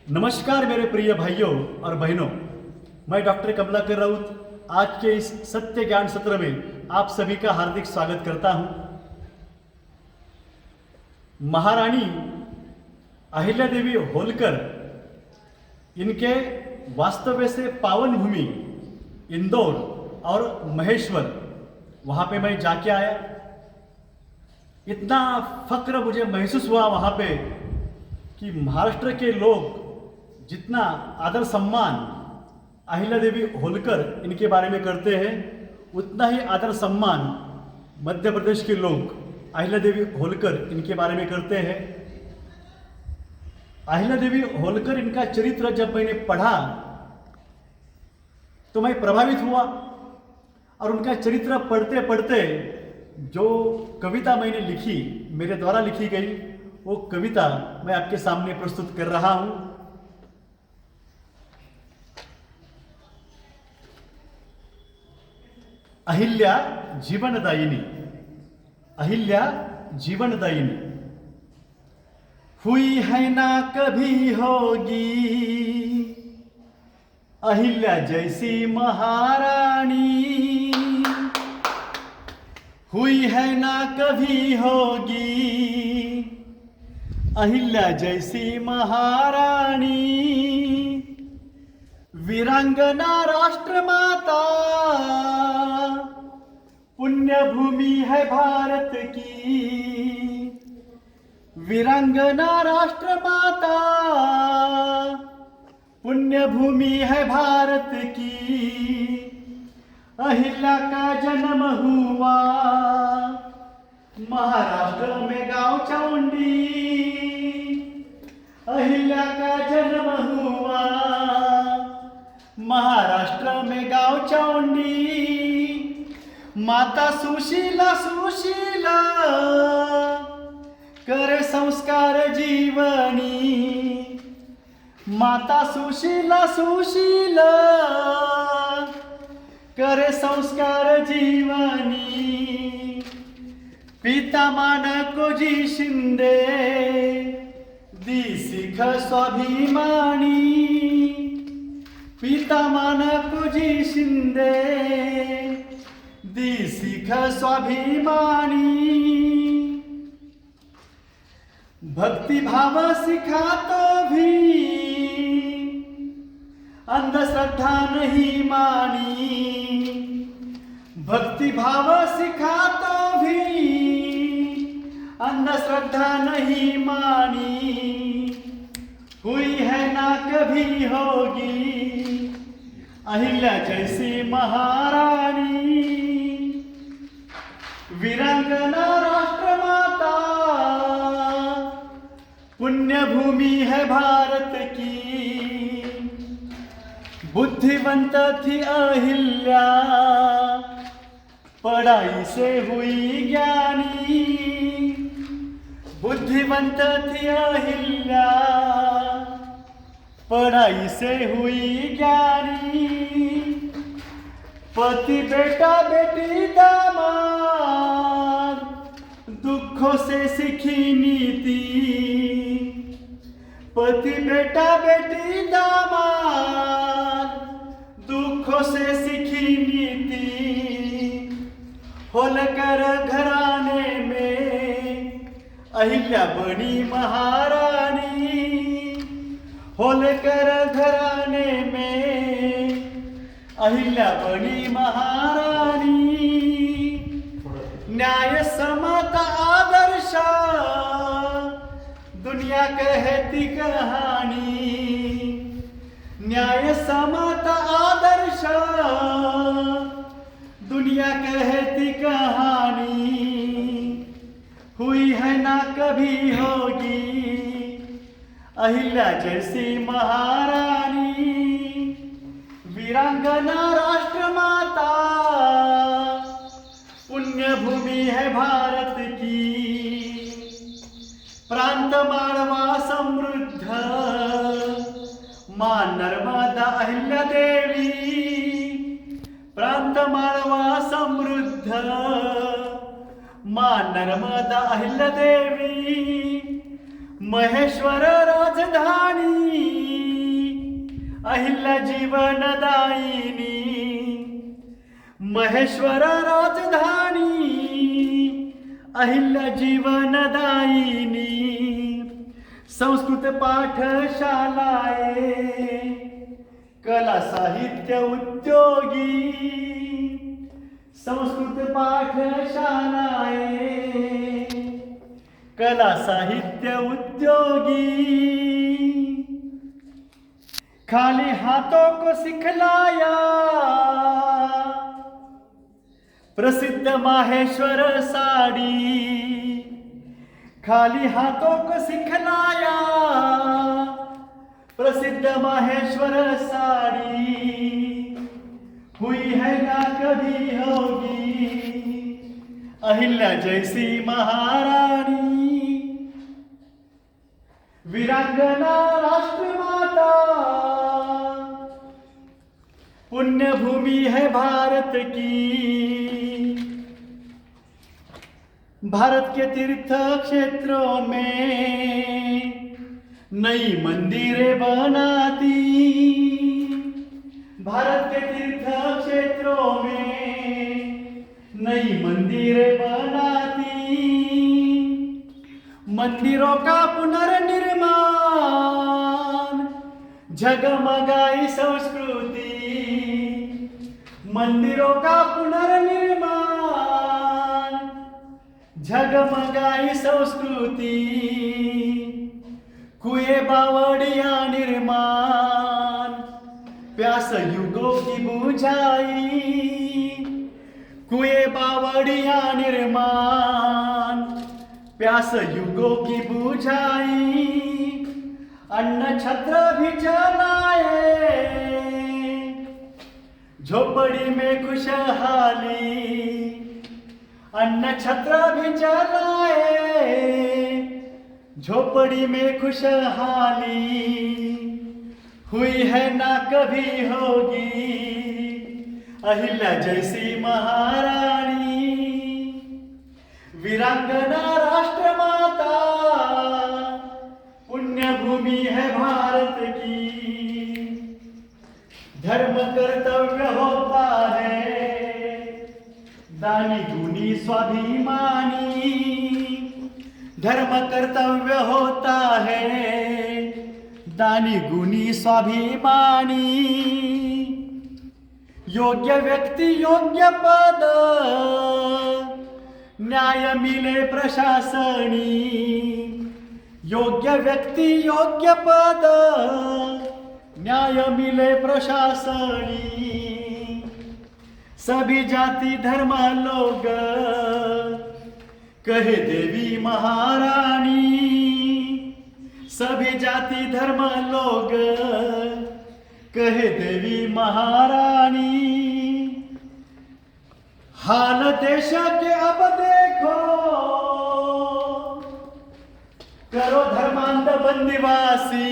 नमस्कार मेरे प्रिय भाइयों और बहनों, मैं डॉक्टर कमलाकर राउत आज के इस सत्य ज्ञान सत्र में आप सभी का हार्दिक स्वागत करता हूं। महारानी अहिल्यादेवी होलकर, इनके वास्तव्य से पावन भूमि इंदौर और महेश्वर, वहाँ पे मैं जाके आया। इतना फक्र मुझे महसूस हुआ वहाँ पे कि महाराष्ट्र के लोग जितना आदर सम्मान अहिल्यादेवी होलकर इनके बारे में करते हैं, उतना ही आदर सम्मान मध्य प्रदेश के लोग अहिल्यादेवी होलकर इनके बारे में करते हैं। अहिल्यादेवी होलकर, इनका चरित्र जब मैंने पढ़ा तो मैं प्रभावित हुआ और उनका चरित्र पढ़ते पढ़ते जो कविता मैंने लिखी, मेरे द्वारा लिखी गई, वो कविता मैं आपके सामने प्रस्तुत कर रहा हूं। अहिल्या जीवनदायिनी, अहिल्या जीवनदायिनी, हुई है ना कभी होगी अहिल्या जैसी महारानी, हुई है ना कभी होगी अहिल्या जैसी महारानी, वीरांगना राष्ट्रमाता पुण्य भूमि है भारत की, वीरांगना राष्ट्रमाता पुण्य भूमि है भारत की, अहिल्या का जन्म हुआ महाराष्ट्र में गांव चौंडी, अहिल्या का जन्म हुआ महाराष्ट्र में गांव चौंडी, माता सुशीला सुशीला करे संस्कार जीवनी, माता सुशीला सुशीला करे संस्कार जीवनी, पिता माणकोजी शिंदे दी सिख स्वाभिमानी, पिता माणकोजी शिंदे दी सिख स्वाभिमानी, भक्ति भाव सिखा तो भी अंधश्रद्धा नहीं मानी, भक्ति भाव सिखा तो भी अंधश्रद्धा नहीं मानी, हुई है ना कभी होगी अहिल्या जैसी महारानी, वीरांगना राष्ट्रमाता पुण्य भूमि है भारत की, बुद्धिवंत थी अहिल्या पढ़ाई से हुई ज्ञानी, बुद्धिवंत थी अहिल्या पढ़ाई से हुई ज्ञानी, पति बेटा बेटी दामाद दुखों से सीखी नीति, पति बेटा बेटी दामाद दुखों से सीखी नीति, होलकर घराने में अहिल्या बनी महारानी, होलकर घराने में अहिल्या बनी महारानी, न्याय समता आदर्श दुनिया कहती कहानी, न्याय समता आदर्श दुनिया कहती कहानी, हुई है ना कभी होगी अहिल्या जैसी महारानी, वीरांगना राष्ट्रमाता पुण्य भूमि है भारत की, प्रांत माळवा समृद्ध मां नर्मदा अहिल्यादेवी, प्रांत माळवा समृद्ध मां नर्मदा अहिल्यादेवी, महेश्वर राजधानी अहिल्या जीवनदायिनी महेश्वर राजधानी अहिल्या जीवनदायिनी संस्कृत पाठशालाए कला साहित्य उद्योगी संस्कृत पाठशालाए कला साहित्य उद्योगी खाली हाथों को सिखलाया प्रसिद्ध माहेश्वर साड़ी खाली हाथों को सिखलाया प्रसिद्ध माहेश्वर साड़ी हुई है ना कभी होगी अहिल्या जैसी महारानी वीरांगना राष्ट्रमाता पुण्य भूमि है भारत की भारत के तीर्थ क्षेत्रों में नई मंदिरें बनाती भारत के तीर्थ क्षेत्रों में नई मंदिरें बनाती मंदिरों का पुनर्निर्माण जगमगाई संस्कृति मंदिरों का पुनर्निर्माण झगमगाई संस्कृति कुएं बावड़िया निर्माण प्यास युगों की बुझाई कुएं बावड़िया निर्माण प्यास युगों की बुझाई अन्न छत्र भी जलाए झोपड़ी में खुशहाली अन्न छत्र भी जलाए झोपड़ी में खुशहाली हुई है ना कभी होगी अहिल्या जैसी महारानी वीरांगना राष्ट्रमाता पुण्य भूमि है भारत की धर्म कर्तव्य होता है दानी गुनी स्वाभिमानी धर्म कर्तव्य होता है दानी गुनी स्वाभिमानी योग्य व्यक्ति योग्य पद न्याय मिले प्रशासनी योग्य व्यक्ति योग्य पद न्याय मिले प्रशासनी सभी जाति धर्म लोग कहे देवी महारानी सभी जाति धर्म लोग कहे देवी महारानी हाल देश के अब देखो करो धर्मांध बंदीवासी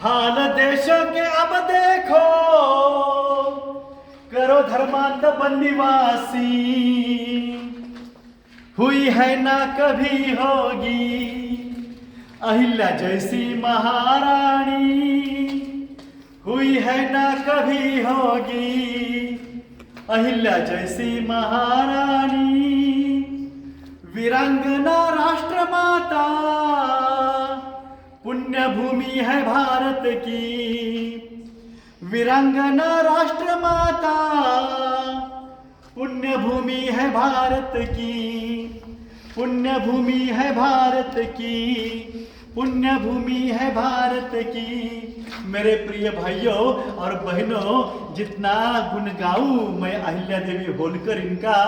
हाल देश के अब देखो करो धर्मांध बंदीवासी हुई है ना कभी होगी अहिल्या जैसी महारानी हुई है ना कभी होगी अहिल्या जैसी महारानी वीरांगना राष्ट्रमाता पुण्य भूमि है भारत की वीरांगना राष्ट्रमाता पुण्य भूमि है भारत की पुण्य भूमि है भारत की पुण्य भूमि है भारत की मेरे प्रिय भाइयों और बहनों जितना गुण गाऊं मैं अहिल्या देवी होलकर इनका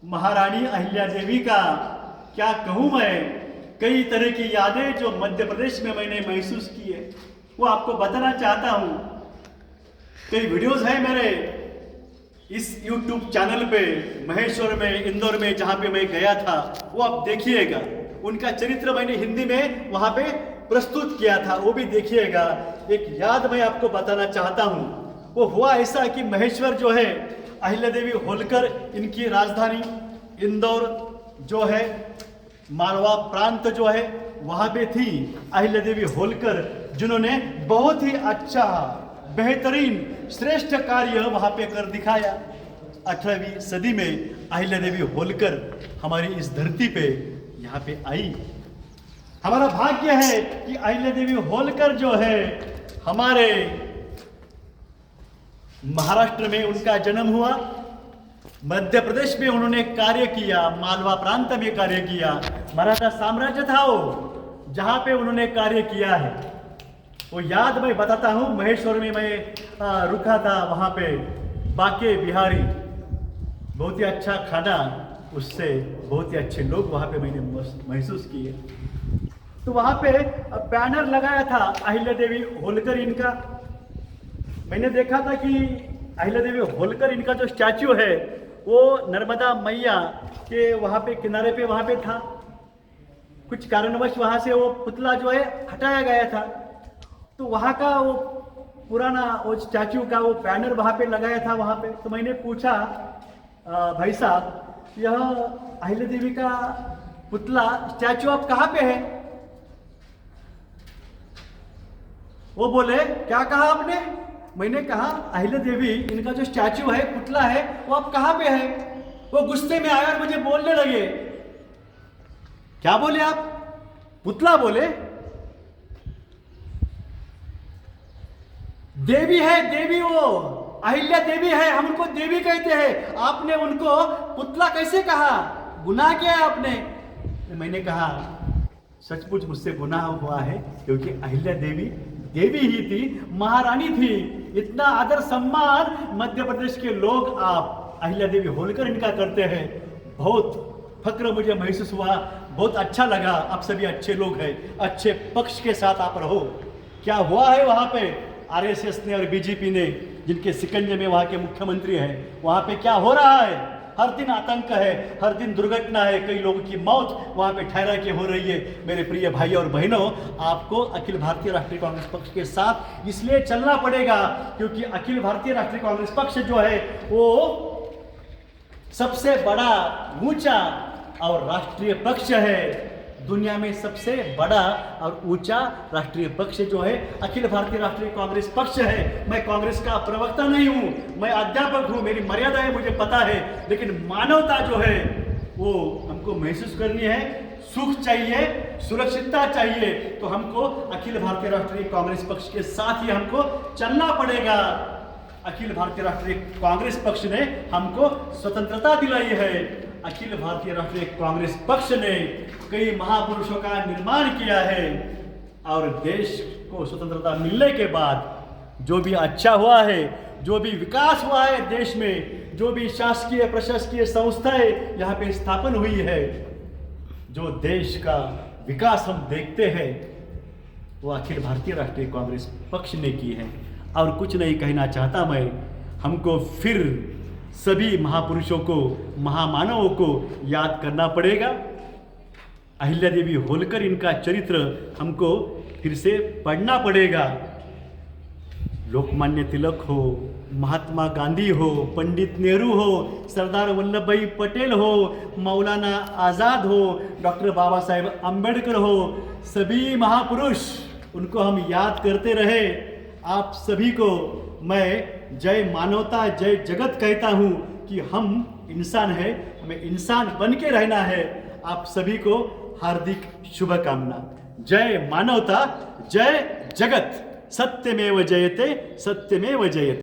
महारानी अहिल्या देवी का क्या कहूं मैं कई तरह की यादें जो मध्य प्रदेश में मैंने महसूस की है वो आपको बताना चाहता हूं कई वीडियोस हैं मेरे इस YouTube चैनल पे महेश्वर में इंदौर में जहाँ पे मैं गया था वो आप देखिएगा उनका चरित्र मैंने हिंदी में वहाँ पे प्रस्तुत किया था वो भी देखिएगा। एक याद मैं आपको बताना चाहता हूँ वो हुआ ऐसा कि महेश्वर जो है अहिल्या देवी होलकर इनकी राजधानी इंदौर जो है मालवा प्रांत जो है वहाँ पे थी अहिल्यादेवी होलकर, जिन्होंने बहुत ही अच्छा बेहतरीन श्रेष्ठ कार्य वहाँ पे कर दिखाया। 18वीं सदी में अहिल्यादेवी होलकर हमारी इस धरती पे यहाँ पे आई। हमारा भाग्य है कि अहिल्यादेवी होलकर जो है हमारे महाराष्ट्र में उनका जन्म हुआ, मध्य प्रदेश में उन्होंने कार्य किया, मालवा प्रांत में कार्य किया, मराठा साम्राज्य था वो जहाँ पे उन्होंने कार्य किया है वो याद मैं बताता हूँ। महेश्वर में मैं रुका था, वहाँ पे बाके बिहारी, बहुत ही अच्छा खाना, उससे बहुत ही अच्छे लोग वहाँ पे मैंने महसूस किए। तो वहाँ पे बैनर लगाया था अहिल्यादेवी होलकर इनका। मैंने देखा था कि अहिल्यादेवी होलकर इनका जो स्टैच्यू है वो नर्मदा मैया के वहाँ पे किनारे पे वहाँ पे था। कुछ कारणवश वहाँ से वो पुतला जो है हटाया गया था, तो वहाँ का वो पुराना वो स्टैच्यू का वो बैनर वहाँ पे लगाया था वहाँ पे। तो मैंने पूछा भाई साहब, यह अहिल्यादेवी का पुतला स्टैच्यू आप कहाँ पे है? वो बोले क्या कहा आपने? मैंने कहा अहिल्यादेवी इनका जो स्टैच्यू है, पुतला है, वो आप कहाँ पे है? वो गुस्से में आए और मुझे बोलने लगे। क्या बोले आप? पुतला बोले? देवी है, देवी, वो अहिल्या देवी है, हम उनको देवी कहते हैं, आपने उनको पुतला कैसे कहा? गुनाह किया है आपने। मैंने कहा सचमुच मुझसे गुनाह हुआ है, क्योंकि अहिल्या देवी देवी ही थी, महारानी थी। इतना आदर सम्मान मध्य प्रदेश के लोग आप अहिल्यादेवी होलकर इनका करते हैं। बहुत फक्र मुझे महसूस हुआ, बहुत अच्छा लगा। आप सभी अच्छे लोग हैं, अच्छे पक्ष के साथ आप रहो। क्या हुआ है वहाँ पे आरएसएस ने और बीजेपी ने, जिनके सिकंजे में वहाँ के मुख्यमंत्री हैं, वहाँ पे क्या हो रहा है? हर दिन आतंक है, हर दिन दुर्घटना है, कई लोगों की मौत वहाँ पे ठहरा के हो रही है। मेरे प्रिय भाई और बहनों, आपको अखिल भारतीय राष्ट्रीय कांग्रेस पक्ष के साथ इसलिए चलना पड़ेगा क्योंकि अखिल भारतीय राष्ट्रीय कांग्रेस पक्ष जो है वो सबसे बड़ा, ऊंचा और राष्ट्रीय पक्ष है। दुनिया में सबसे बड़ा और ऊंचा राष्ट्रीय पक्ष जो है अखिल भारतीय राष्ट्रीय कांग्रेस पक्ष है। मैं कांग्रेस का प्रवक्ता नहीं हूं, मैं अध्यापक हूं, मेरी मर्यादा है, मुझे पता है, लेकिन मानवता जो है वो हमको महसूस करनी है। सुख चाहिए, सुरक्षितता चाहिए, तो हमको अखिल भारतीय राष्ट्रीय कांग्रेस पक्ष के साथ ही हमको चलना पड़ेगा। अखिल भारतीय राष्ट्रीय कांग्रेस पक्ष ने हमको स्वतंत्रता दिलाई है। अखिल भारतीय राष्ट्रीय कांग्रेस पक्ष ने कई महापुरुषों का निर्माण किया है और देश को स्वतंत्रता मिलने के बाद जो भी अच्छा हुआ है, जो भी विकास हुआ है देश में, जो भी शासकीय प्रशासकीय संस्थाएं यहाँ पे स्थापन हुई है, जो देश का विकास हम देखते हैं वो अखिल भारतीय राष्ट्रीय कांग्रेस पक्ष ने की है। और कुछ नहीं कहना चाहता मैं, हमको फिर सभी महापुरुषों को, महामानवों को याद करना पड़ेगा। अहिल्यादेवी होलकर इनका चरित्र हमको फिर से पढ़ना पड़ेगा। लोकमान्य तिलक हो, महात्मा गांधी हो, पंडित नेहरू हो, सरदार वल्लभ भाई पटेल हो, मौलाना आज़ाद हो, डॉक्टर बाबा साहेब अम्बेडकर हो, सभी महापुरुष, उनको हम याद करते रहे। आप सभी को मैं जय मानवता, जय जगत कहता हूँ कि हम इंसान हैं, हमें इंसान बन के रहना है। आप सभी को हार्दिक शुभकामना। जय मानवता, जय जगत। सत्यमेव जयते, सत्यमेव जयते।